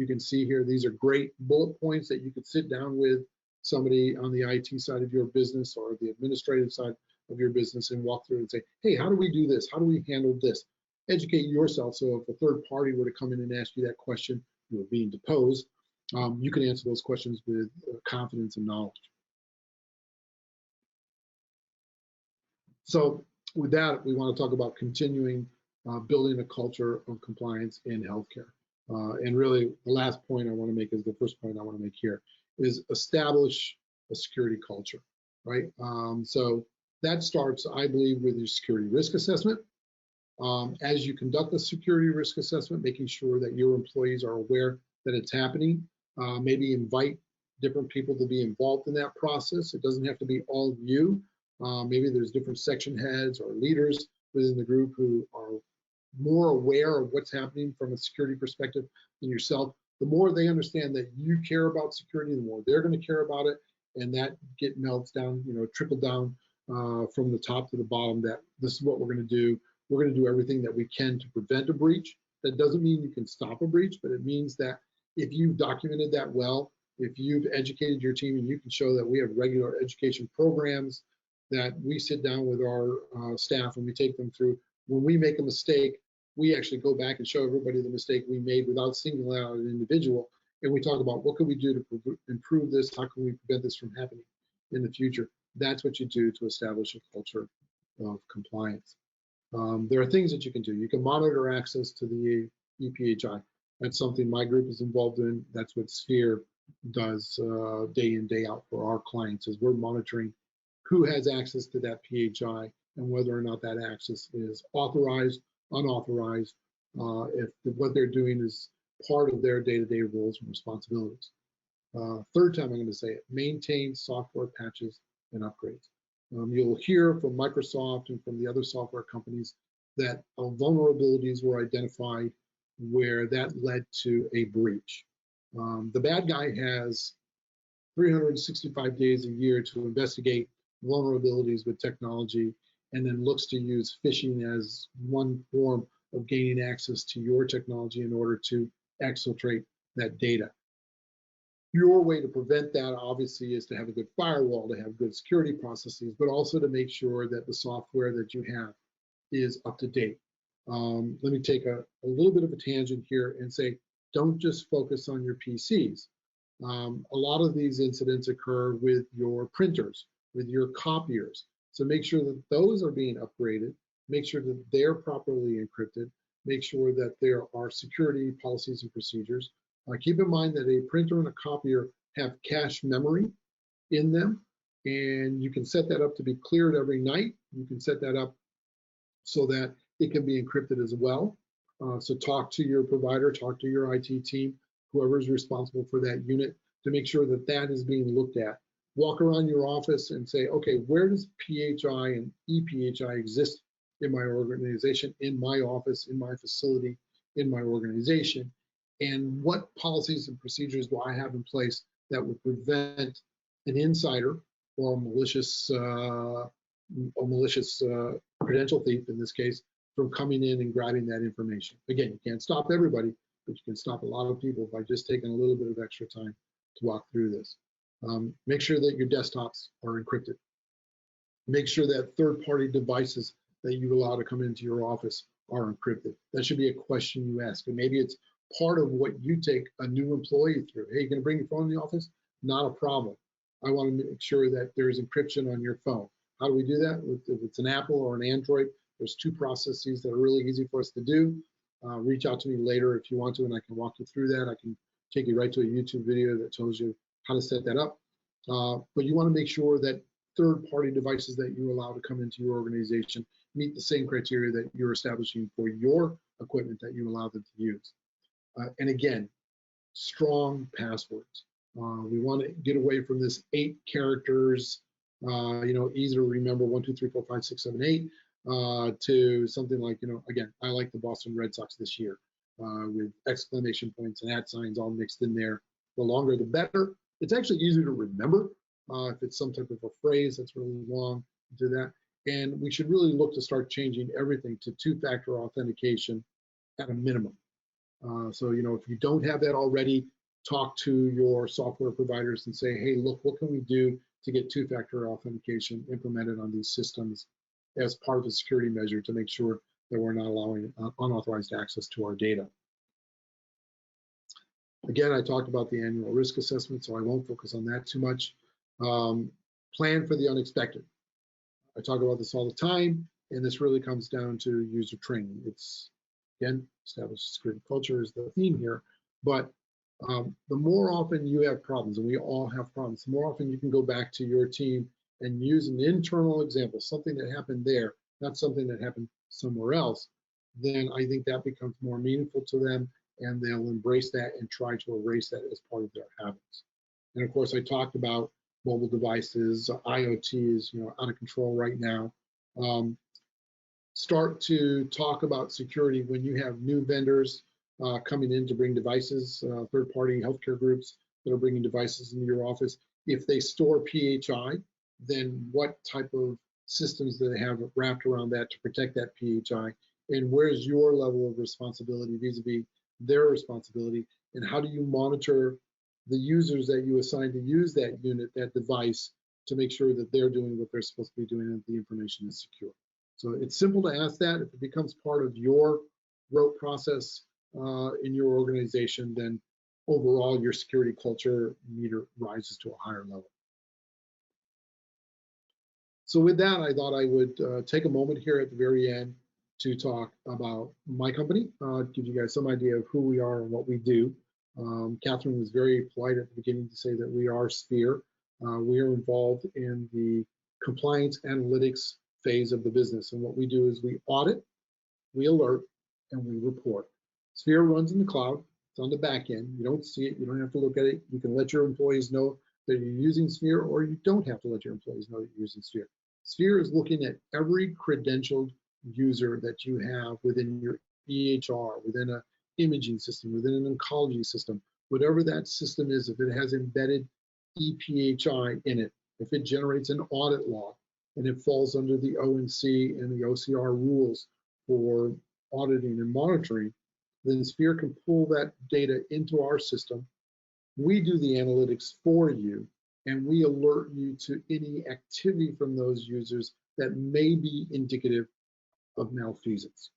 Speaker 2: can see here. These are great bullet points that you could sit down with somebody on the IT side of your business or the administrative side of your business and walk through and say, hey, how do we do this? How do we handle this? Educate yourself, so if a third party were to come in and ask you that question, you were being deposed, you can answer those questions with confidence and knowledge. So with that, we want to talk about continuing building a culture of compliance in healthcare. And really, the last point I want to make is the first point I want to make here, is establish a security culture, right? So that starts, I believe, with your security risk assessment. As you conduct a security risk assessment, making sure that your employees are aware that it's happening. Maybe invite different people to be involved in that process. It doesn't have to be all of you. Maybe there's different section heads or leaders within the group who are more aware of what's happening from a security perspective than yourself. The more they understand that you care about security, the more they're going to care about it, and that melts down, trickle down from the top to the bottom, that this is what we're going to do. We're going to do everything that we can to prevent a breach. That doesn't mean you can stop a breach, but it means that if you've documented that well, if you've educated your team and you can show that we have regular education programs, that we sit down with our staff and we take them through. When we make a mistake, we actually go back and show everybody the mistake we made without singling out an individual. And we talk about what can we do to improve this? How can we prevent this from happening in the future? That's what you do to establish a culture of compliance. There are things that you can do. You can monitor access to the ePHI. That's something my group is involved in. That's what SPHER does day in, day out for our clients, is we're monitoring who has access to that PHI and whether or not that access is authorized, unauthorized, if what they're doing is part of their day-to-day roles and responsibilities. Third time I'm going to say it, maintain software patches and upgrades. You'll hear from Microsoft and from the other software companies that vulnerabilities were identified where that led to a breach. The bad guy has 365 days a year to investigate vulnerabilities with technology, and then looks to use phishing as one form of gaining access to your technology in order to exfiltrate that data. Your way to prevent that, obviously, is to have a good firewall, to have good security processes, but also to make sure that the software that you have is up to date. Let me take a little bit of a tangent here and say, don't just focus on your PCs. A lot of these incidents occur with your printers, with your copiers. So make sure that those are being upgraded, make sure that they're properly encrypted, make sure that there are security policies and procedures. Keep in mind that a printer and a copier have cache memory in them. And you can set that up to be cleared every night. You can set that up so that it can be encrypted as well. So talk to your provider, talk to your IT team, whoever is responsible for that unit, to make sure that that is being looked at. Walk around your office and say, okay, where does PHI and ePHI exist in my organization, in my office, in my facility, in my organization? And what policies and procedures do I have in place that would prevent an insider or a malicious credential thief, in this case, from coming in and grabbing that information? Again, you can't stop everybody, but you can stop a lot of people by just taking a little bit of extra time to walk through this. Make sure that your desktops are encrypted. Make sure that third-party devices that you allow to come into your office are encrypted. That should be a question you ask. And maybe it's part of what you take a new employee through. Hey, you gonna bring your phone in the office? Not a problem. I want to make sure that there's encryption on your phone. How do we do that? If it's an Apple or an Android, there's two processes that are really easy for us to do. Reach out to me later if you want to, and I can walk you through that. I can take you right to a YouTube video that tells you how to set that up. But you want to make sure that third-party devices that you allow to come into your organization meet the same criteria that you're establishing for your equipment that you allow them to use. And again, strong passwords. We want to get away from this 8 characters, easy to remember, 1, 2, 3, 4, 5, 6, 7, 8, to something like, again, I like the Boston Red Sox this year, with exclamation points and @ all mixed in there. The longer, the better. It's actually easier to remember if it's some type of a phrase that's really long, do that. And we should really look to start changing everything to 2-factor authentication at a minimum. So, if you don't have that already, talk to your software providers and say, hey, look, what can we do to get 2-factor authentication implemented on these systems as part of a security measure to make sure that we're not allowing unauthorized access to our data. Again, I talked about the annual risk assessment, so I won't focus on that too much. Plan for the unexpected. I talk about this all the time, and this really comes down to user training. It's, again, establish security culture is the theme here, but the more often you have problems, and we all have problems, the more often you can go back to your team and use an internal example, something that happened there, not something that happened somewhere else, then I think that becomes more meaningful to them, and they'll embrace that and try to erase that as part of their habits. And of course, I talked about mobile devices, IoT is out of control right now. Start to talk about security when you have new vendors coming in to bring devices, third-party healthcare groups that are bringing devices into your office. If they store PHI, then what type of systems do they have wrapped around that to protect that PHI? And where's your level of responsibility vis-a-vis their responsibility? And how do you monitor the users that you assign to use that unit, that device, to make sure that they're doing what they're supposed to be doing and the information is secure? So it's simple to ask that. If it becomes part of your rote process in your organization, then overall your security culture meter rises to a higher level. So with that, I thought I would take a moment here at the very end to talk about my company, give you guys some idea of who we are and what we do. Catherine was very polite at the beginning to say that we are SPHER. We are involved in the compliance analytics phase of the business. And what we do is we audit, we alert, and we report. SPHER runs in the cloud. It's on the back end. You don't see it. You don't have to look at it. You can let your employees know that you're using SPHER, or you don't have to let your employees know that you're using SPHER. SPHER is looking at every credentialed user that you have within your EHR, within an imaging system, within an oncology system, whatever that system is. If it has embedded ePHI in it, if it generates an audit log, and it falls under the ONC and the OCR rules for auditing and monitoring, then SPHER can pull that data into our system. We do the analytics for you, and we alert you to any activity from those users that may be indicative of malfeasance.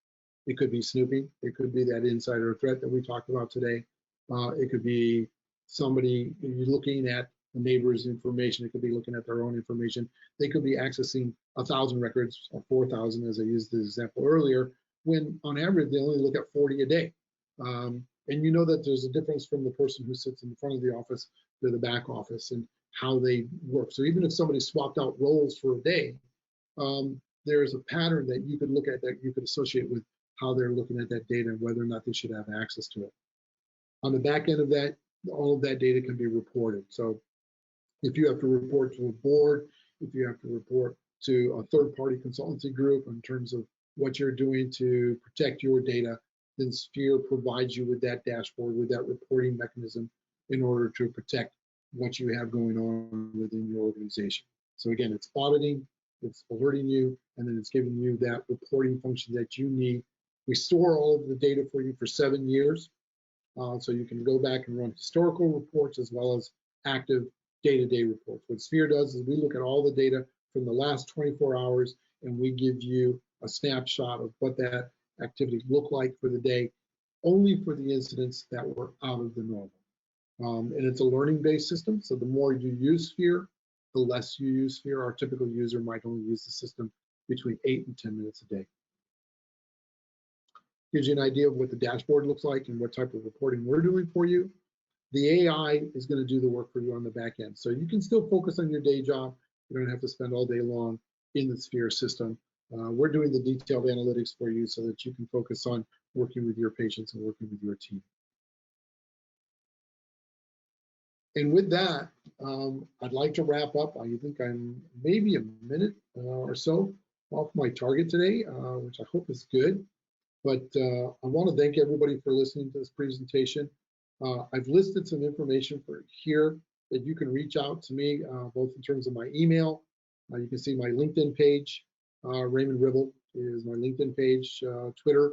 Speaker 2: It could be snooping. It could be that insider threat that we talked about today. It could be somebody looking at the neighbor's information. It could be looking at their own information. They could be accessing 1,000 records or 4,000, as I used the example earlier, when on average they only look at 40 a day. And you know that there's a difference from the person who sits in the front of the office to the back office. And how they work. So even if somebody swapped out roles for a day, there's a pattern that you could look at that you could associate with how they're looking at that data and whether or not they should have access to it. On the back end of that, all of that data can be reported. So if you have to report to a board, if you have to report to a third-party consultancy group in terms of what you're doing to protect your data, then SPHER provides you with that dashboard, with that reporting mechanism in order to protect what you have going on within your organization. So again, it's auditing, it's alerting you, and then it's giving you that reporting function that you need. We store all of the data for you for 7 years, so you can go back and run historical reports as well as active day-to-day reports. What SPHER does is we look at all the data from the last 24 hours and we give you a snapshot of what that activity looked like for the day, only for the incidents that were out of the normal. And it's a learning-based system, so the more you use SPHER, the less you use SPHER. Our typical user might only use the system between 8 and 10 minutes a day. Gives you an idea of what the dashboard looks like and what type of reporting we're doing for you. The AI is going to do the work for you on the back end. So you can still focus on your day job. You don't have to spend all day long in the SPHER system. We're doing the detailed analytics for you so that you can focus on working with your patients and working with your team. And with that, I'd like to wrap up. I think I'm maybe a minute or so off my target today, which I hope is good. But I want to thank everybody for listening to this presentation. I've listed some information for here that you can reach out to me, both in terms of my email. You can see my LinkedIn page. Raymond Ribble is my LinkedIn page, Twitter,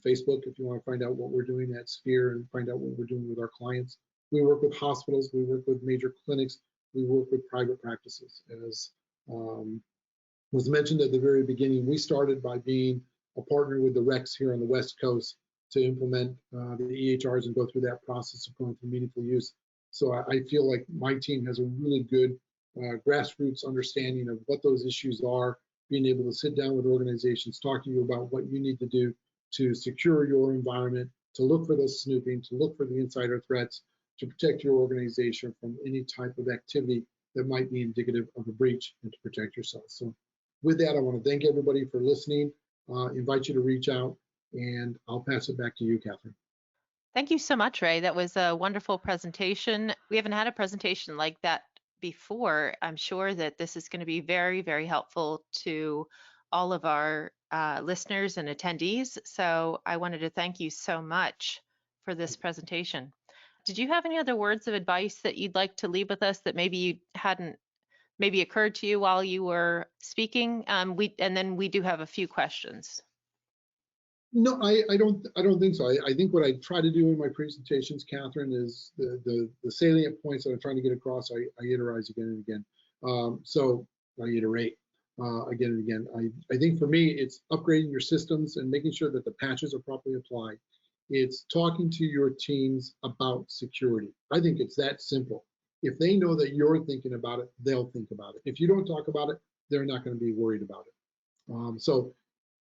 Speaker 2: Facebook, if you want to find out what we're doing at SPHER and find out what we're doing with our clients. We work with hospitals, we work with major clinics, we work with private practices. As was mentioned at the very beginning, we started by being a partner with the RECs here on the West Coast to implement the EHRs and go through that process of going through meaningful use. So I feel like my team has a really good grassroots understanding of what those issues are, being able to sit down with organizations, talk to you about what you need to do to secure your environment, to look for those snooping, to look for the insider threats, to protect your organization from any type of activity that might be indicative of a breach and to protect yourself. So with that, I want to thank everybody for listening, invite you to reach out, and I'll pass it back to you, Catherine.
Speaker 1: Thank you so much, Ray. That was a wonderful presentation. We haven't had a presentation like that before. I'm sure that this is going to be very, very helpful to all of our listeners and attendees. So I wanted to thank you so much for this presentation. Did you have any other words of advice that you'd like to leave with us that maybe you hadn't maybe occurred to you while you were speaking? And then we do have a few questions.
Speaker 2: No, I don't think so. I think what I try to do in my presentations, Catherine, is the salient points that I'm trying to get across, I iterate again and again. So I iterate again and again. I think for me, it's upgrading your systems and making sure that the patches are properly applied. It's talking to your teams about security. I think it's that simple. If they know that you're thinking about it, they'll think about it. If you don't talk about it, they're not going to be worried about it. So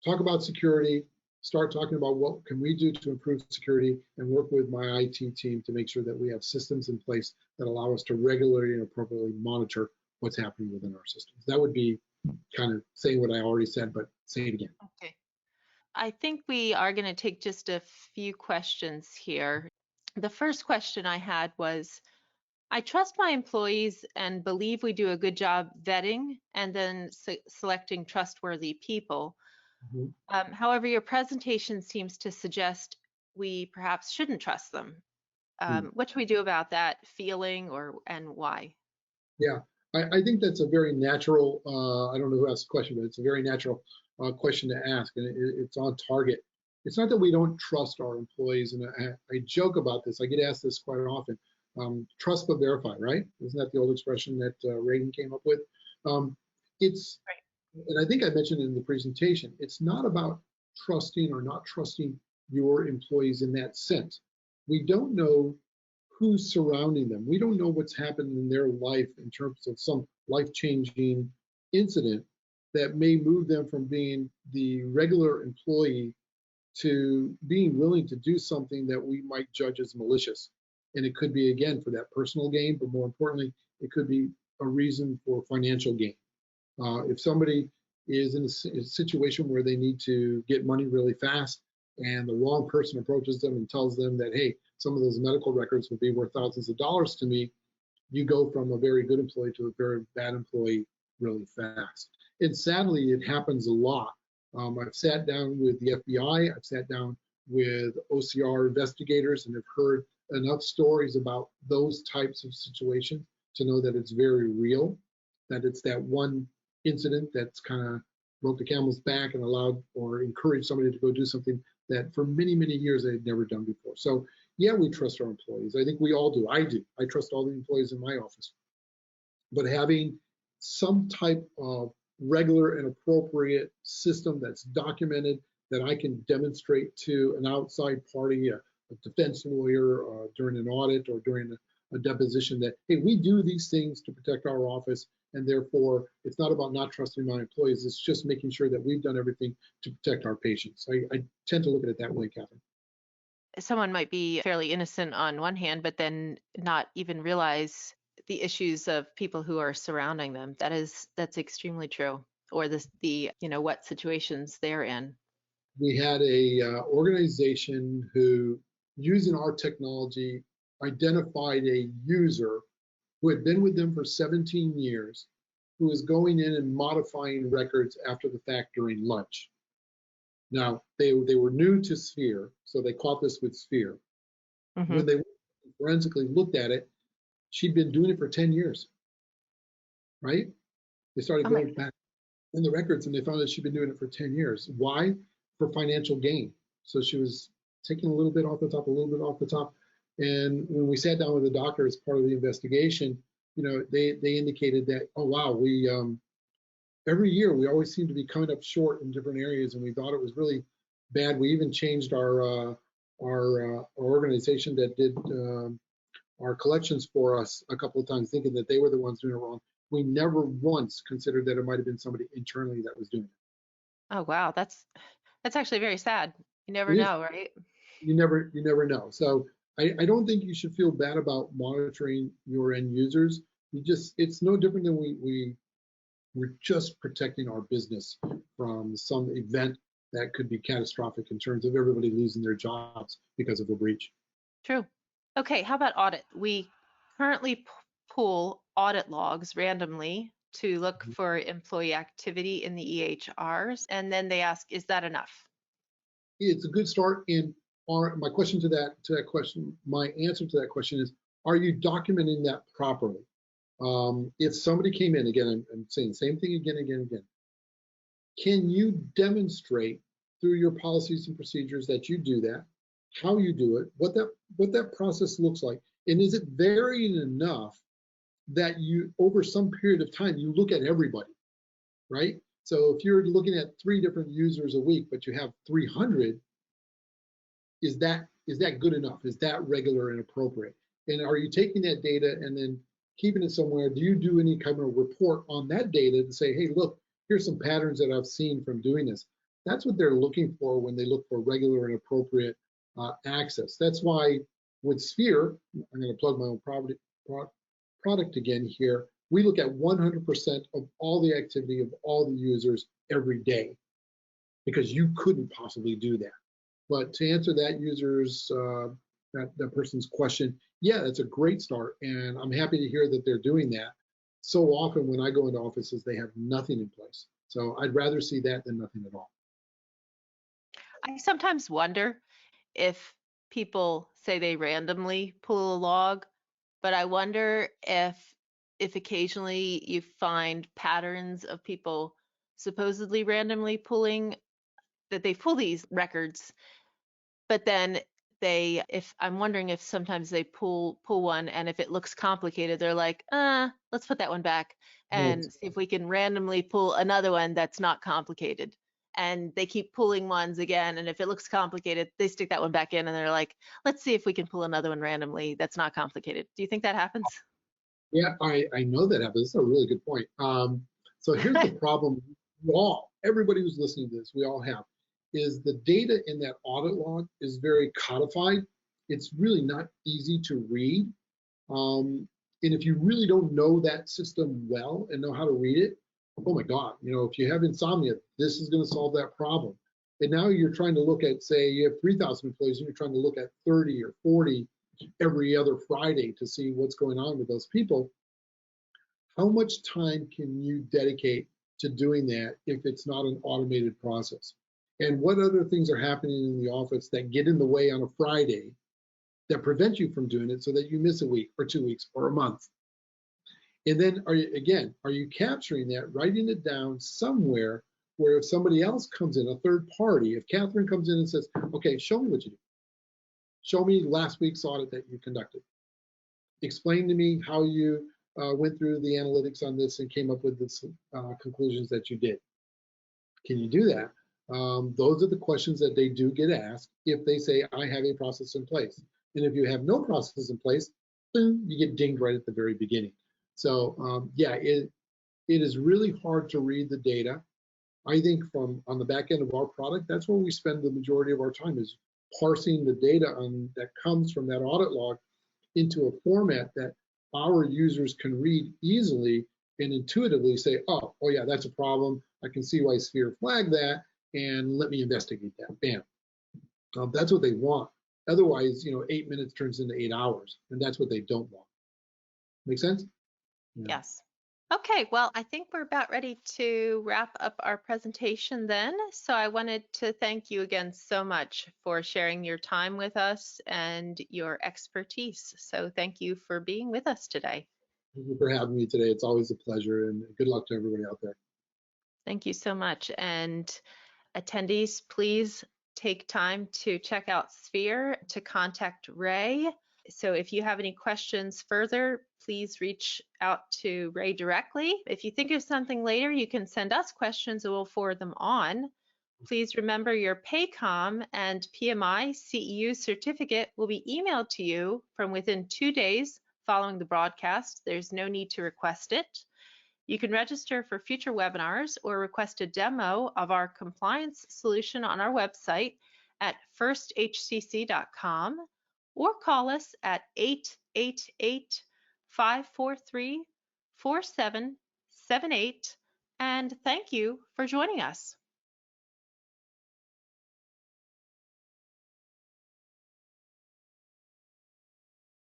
Speaker 2: talk about security. Start talking about what can we do to improve security, and work with my IT team to make sure that we have systems in place that allow us to regularly and appropriately monitor what's happening within our systems. That would be kind of saying what I already said, but say it again.
Speaker 1: Okay. I think we are going to take just a few questions here. The first question I had was, I trust my employees and believe we do a good job vetting and then selecting trustworthy people. Mm-hmm. However, your presentation seems to suggest we perhaps shouldn't trust them. What should we do about that feeling, and why?
Speaker 2: Yeah, I think that's a very natural, I don't know who asked the question, but it's a very natural question to ask, and it's on target. It's not that we don't trust our employees, and I joke about this. I get asked this quite often. Trust but verify, right? Isn't that the old expression that Reagan came up with? It's right. And I think I mentioned in the presentation, it's not about trusting or not trusting your employees in that sense. We don't know who's surrounding them. We don't know what's happened in their life in terms of some life-changing incident that may move them from being the regular employee to being willing to do something that we might judge as malicious. And it could be, again, for that personal gain, but more importantly, It could be a reason for financial gain. If somebody is in a situation where they need to get money really fast and the wrong person approaches them and tells them that, hey, some of those medical records will be worth thousands of dollars to me, you go from a very good employee to a very bad employee really fast. And sadly, it happens a lot. I've sat down with the FBI, I've sat down with OCR investigators, and have heard enough stories about those types of situations to know that it's very real, that it's that one incident that's kind of broke the camel's back and allowed or encouraged somebody to go do something that for many, many years they had never done before. So yeah, we trust our employees. I think we all do. I do. I trust all the employees in my office. But having some type of regular and appropriate system that's documented, that I can demonstrate to an outside party, a defense lawyer, during an audit or during a deposition, that, hey, we do these things to protect our office, and therefore it's not about not trusting my employees, it's just making sure that we've done everything to protect our patients. I tend to look at it that way, Catherine.
Speaker 1: Someone might be fairly innocent on one hand, but then not even realize the issues of people who are surrounding them. That's extremely true. Or the what situations they're in.
Speaker 2: We had a organization who, using our technology, identified a user who had been with them for 17 years, who was going in and modifying records after the fact during lunch. Now, they were new to SPHER, so they caught this with SPHER.
Speaker 1: Mm-hmm.
Speaker 2: When they forensically looked at it, she'd been doing it for 10 years, right? They started going back in the records and they found that she'd been doing it for 10 years. Why? For financial gain. So she was taking a little bit off the top, a little bit off the top. And when we sat down with the doctor as part of the investigation, they indicated that, oh, wow, we every year we always seem to be coming up short in different areas, and we thought it was really bad. We even changed our organization that did our collections for us a couple of times, thinking that they were the ones doing it wrong. We never once considered that it might have been somebody internally that was doing it.
Speaker 1: Oh wow, that's actually very sad. You never know, right?
Speaker 2: You never know. So I don't think you should feel bad about monitoring your end users. It's no different than we're just protecting our business from some event that could be catastrophic in terms of everybody losing their jobs because of a breach.
Speaker 1: True. Okay, how about audit? We currently pull audit logs randomly to look for employee activity in the EHRs, and then they ask, is that enough?
Speaker 2: It's a good start. And my answer to that question is, are you documenting that properly? If somebody came in, again, I'm saying the same thing again, can you demonstrate through your policies and procedures that you do that, how you do it, what that process looks like, and is it varying enough that you, over some period of time, you look at everybody, right? So if you're looking at 3 different users a week, but you have 300, is that good enough? Is that regular and appropriate? And are you taking that data and then keeping it somewhere? Do you do any kind of report on that data to say, hey, look, here's some patterns that I've seen from doing this? That's what they're looking for when they look for regular and appropriate access. That's why with SPHER, I'm going to plug my own product again here, we look at 100% of all the activity of all the users every day, because you couldn't possibly do that. But to answer that user's, that person's question, yeah, that's a great start. And I'm happy to hear that they're doing that. So often when I go into offices, they have nothing in place. So I'd rather see that than nothing at all.
Speaker 1: I sometimes wonder if people say they randomly pull a log, but I wonder if occasionally you find patterns of people supposedly randomly pulling, that they pull these records, but then I'm wondering if sometimes they pull one, and if it looks complicated, they're like, let's put that one back and see if we can randomly pull another one that's not complicated. And they keep pulling ones again, and if it looks complicated, they stick that one back in, and they're like, let's see if we can pull another one randomly that's not complicated. Do you think that happens?
Speaker 2: Yeah, I know that happens. That's a really good point. So here's the problem. Everybody who's listening to this, we all have, is the data in that audit log is very codified. It's really not easy to read. And if you really don't know that system well and know how to read it, oh my God, if you have insomnia, this is going to solve that problem. And now you're trying to look at, say, you have 3,000 employees and you're trying to look at 30 or 40 every other Friday to see what's going on with those people. How much time can you dedicate to doing that if it's not an automated process? And what other things are happening in the office that get in the way on a Friday that prevent you from doing it so that you miss a week or 2 weeks or a month? And then are you capturing that, writing it down somewhere where if somebody else comes in, a third party, if Catherine comes in and says, okay, show me what you do. Show me last week's audit that you conducted. Explain to me how you went through the analytics on this and came up with the conclusions that you did. Can you do that? Those are the questions that they do get asked if they say, I have a process in place. And if you have no process in place, then you get dinged right at the very beginning. So yeah, it is really hard to read the data. I think on the back end of our product, that's where we spend the majority of our time, is parsing the data that comes from that audit log into a format that our users can read easily and intuitively say, oh yeah, that's a problem. I can see why SPHER flagged that, and let me investigate that. Bam. That's what they want. Otherwise, 8 minutes turns into 8 hours, and that's what they don't want. Make sense? Yeah.
Speaker 1: Yes. Okay, well, I think we're about ready to wrap up our presentation then. So I wanted to thank you again so much for sharing your time with us and your expertise. So thank you for being with us today.
Speaker 2: Thank you for having me today. It's always a pleasure, and good luck to everybody out there.
Speaker 1: Thank you so much. And attendees, please take time to check out SPHER, to contact Ray. So if you have any questions further, please reach out to Ray directly. If you think of something later, you can send us questions and we'll forward them on. Please remember your PAYCOM and PMI CEU certificate will be emailed to you from within 2 days following the broadcast. There's no need to request it. You can register for future webinars or request a demo of our compliance solution on our website at firsthcc.com or call us at 888-543-4778. And thank you for joining us.